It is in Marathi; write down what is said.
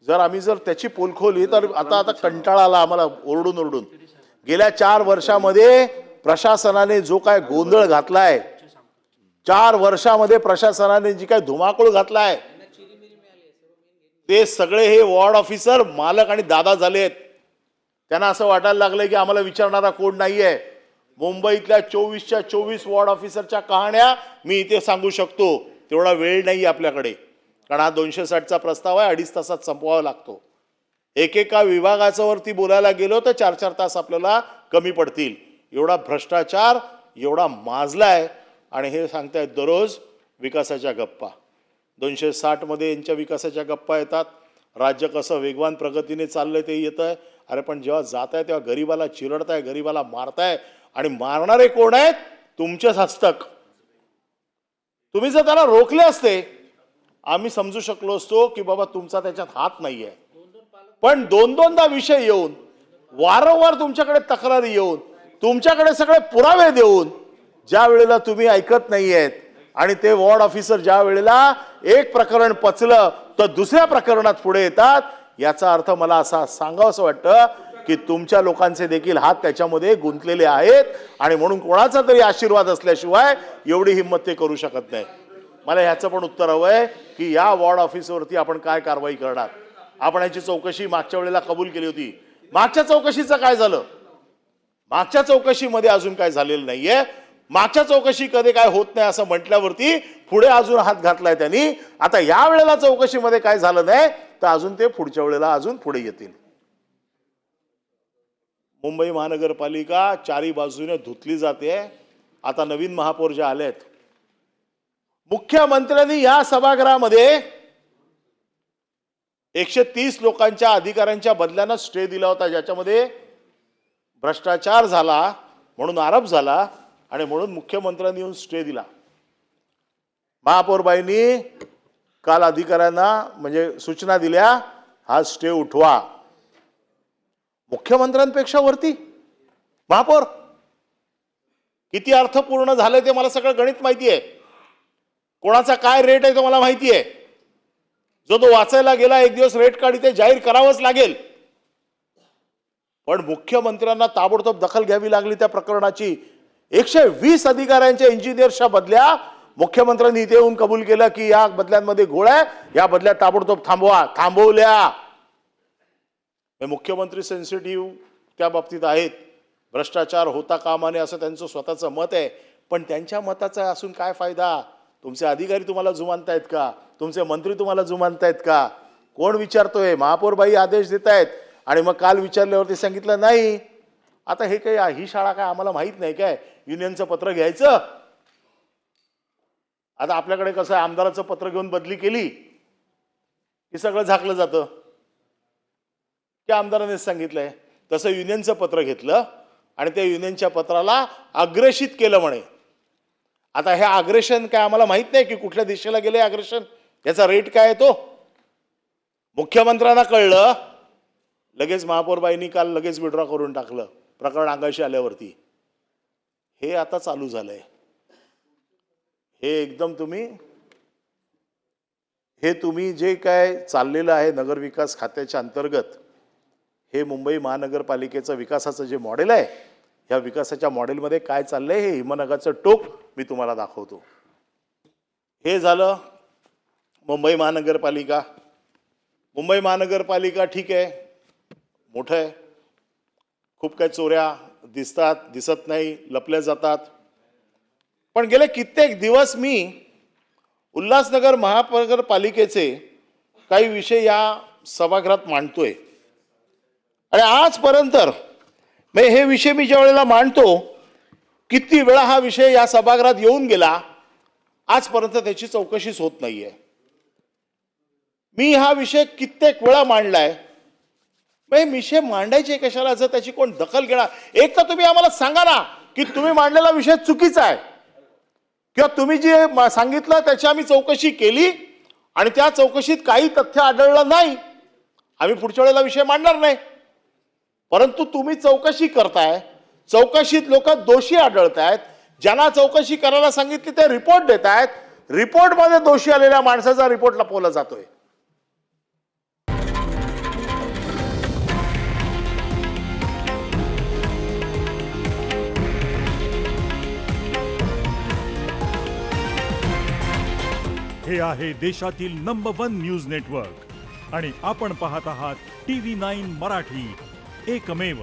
जर त्याची पोलखोल ही तर आता कंटाळा आला आम्हाला ओरडून ओरडून। गेल्या 4 वर्षामध्ये प्रशासनाने जो काय गोंधळ घातलाय, 4 वर्षामध्ये प्रशासनाने जी काय धुमाकूळ घातलाय, ते सगळे हे वॉर्ड ऑफिसर मालक आणि दादा झालेत। त्यांना असं वाटायला लागलंय की आम्हाला विचारणारा कोण नाहीये। मुंबईतल्या 24च्या 24 वॉर्ड ऑफिसरच्या कहाण्या मी इथे सांगू शकतो, तेवढा वेळ नाही आपल्याकडे, कारण हा 260चा प्रस्ताव आहे, 2.5 तासात संपवावा लागतो। एकेका विभागाचं वरती बोलायला गेलो तर 4-4 तास आपल्याला कमी पडतील। एवढा भ्रष्टाचार एवढा माजलाय आणि हे सांगतायत दररोज विकासाच्या गप्पा। 260 मध्ये यांच्या विकासाच्या गप्पा येतात, राज्य कसं वेगवान प्रगतीने चाललंय ते येतंय। अरे पण जेव्हा जाताय तेव्हा गरीबाला चिरडताय, गरीबाला मारताय, आणि मारणारे कोण आहेत? तुमचेच हस्तक। तुम्ही जर त्याला रोखले असते आम्ही समजू शकलो असतो की बाबा तुमचा त्याच्यात हात नाहीये, पण 2-2दा विषय येऊन, वारंवार तुमच्याकडे तक्रारी येऊन, तुमच्याकडे सगळे पुरावे देऊन, ज्या वेळेला तुम्ही ऐकत नाहीयेत आणि ते वॉर्ड ऑफिसर ज्या वेळेला एक प्रकरण पचलं तर दुसऱ्या प्रकरणात पुढे येतात, याचा अर्थ मला असा सांगावंसं वाटतं की तुमच्या लोकांचे देखील हात त्याच्यामध्ये गुंतलेले आहेत आणि म्हणून कोणाचा तरी आशीर्वाद असल्याशिवाय एवढी हिंमत ते करू शकत नाही। मला ह्याचं पण उत्तर हवंय की या वॉर्ड ऑफिसवरती आपण काय कारवाई करणार। आपण याची चौकशी मागच्या वेळेला कबूल केली होती, मागच्या चौकशीचं काय झालं? मागच्या चौकशीमध्ये अजून काय झालेलं नाहीये। मागच्या चौकशी कधी काय होत नाही असं म्हटल्यावरती पुढे अजून हात घातलाय त्यांनी। आता या वेळेला चौकशीमध्ये काय झालं नाही तर अजून ते पुढच्या वेळेला अजून पुढे येतील। मुंबई महानगरपालिका चारी बाजूने धुतली जाते। आता नवीन महापौर जे आलेत, मुख्यमंत्र्यांनी या सभागृहामध्ये 130 लोकांच्या अधिकाऱ्यांच्या बदल्यांना स्टे दिला होता, ज्याच्यामध्ये भ्रष्टाचार झाला म्हणून आरोप झाला आणि म्हणून मुख्यमंत्र्यांनी येऊन स्टे दिला। महापौरबाईंनी काल अधिकाऱ्यांना म्हणजे सूचना दिल्या, हा स्टे उठवा। मुख्यमंत्र्यांपेक्षा वरती महापौर किती अर्थपूर्ण झाले ते मला सगळं गणित माहिती आहे। कोणाचा काय रेट आहे तो मला माहिती आहे। जो तो वाचायला गेला एक दिवस रेट कार्ड इथे जाहीर करावंच लागेल, पण मुख्यमंत्र्यांना ताबडतोब दखल घ्यावी लागली त्या प्रकरणाची। 120 अधिकाऱ्यांच्या इंजिनियर्सच्या बदल्या मुख्यमंत्र्यांनी इथे येऊन कबूल केलं की या बदल्यांमध्ये घोळ आहे, या बदल्या ताबडतोब थांबवा। थांबवल्या। मुख्यमंत्री सेन्सिटिव्ह त्या बाबतीत आहेत, भ्रष्टाचार होता कामा नये असं त्यांचं स्वतःचं मत आहे, पण त्यांच्या मताचा असून काय फायदा? तुमचे अधिकारी तुम्हाला जुमानतायत का? तुमचे मंत्री तुम्हाला जुमानतायत का? कोण विचारतोय? महापौरबाई आदेश देत आहेत आणि मग काल विचारल्यावरती सांगितलं नाही। आता हे काय ही शाळा काय आम्हाला माहित नाही काय युनियनचं पत्र घ्यायचं? आता आपल्याकडे कसं आहे, आमदाराचं पत्र घेऊन बदली केली की सगळं झाकलं जातं की आमदारानेच सांगितलंय। तसं युनियनचं पत्र घेतलं आणि त्या युनियनच्या पत्राला अग्रेषित केलं म्हणे। आता हे अग्रेशन काय आम्हाला माहित नाही की कुठल्या दिशेला गेले अग्रेशन, याचा रेट काय आहे तो मुख्यमंत्र्यांना कळलं, लगेच महापौरबाईंनी काल लगेच विड्रॉ करून टाकलं प्रकरण अंगाशी आल्यावरती। हे आता चालू झालंय। हे एकदम तुम्ही जे काय चाललेलं आहे नगरविकास खात्याच्या अंतर्गत, हे मुंबई महानगरपालिकेचं विकासाचं जे मॉडेल आहे, या विकासाच्या मॉडेलमध्ये काय चाललंय हे हिमनगाचं टोक मी तुम्हाला दाखवतो। हे झालं मुंबई महानगरपालिका। मुंबई महानगरपालिका ठीक आहे, मोठं आहे, खूप काही चोऱ्या दिसतात, दिसत नाही, लपल्या जातात, पण गेले कित्येक दिवस मी उल्हासनगर महानगरपालिकेचे काही विषय या सभागृहात मांडतोय आणि आजपर्यंत हे विषय मी ज्या वेळेला मांडतो, किती वेळा हा विषय या सभागृहात येऊन गेला, आजपर्यंत त्याची चौकशीच होत नाहीये। मी हा विषय कित्येक वेळा मांडलाय, विषय मांडायचे कशाला जर त्याची कोण दखल घेणार? एक तर तुम्ही आम्हाला सांगा ना की तुम्ही मांडलेला विषय चुकीचा आहे, किंवा तुम्ही जे सांगितलं त्याची आम्ही चौकशी केली आणि त्या चौकशीत काही तथ्य आढळलं नाही, आम्ही पुढच्या वेळेला विषय मांडणार नाही। परंतु तुम्ही चौकशी करताय, चौकशीत लोक दोषी आढळतायत, ज्यांना चौकशी करायला सांगितली ते रिपोर्ट देत आहेत, रिपोर्टमध्ये दोषी आलेल्या माणसाचा रिपोर्ट लपवला जातोय। हे आहे देशातील नंबर 1 न्यूज नेटवर्क आणि आपण पाहत आहात TV9 मराठी, एकमेव.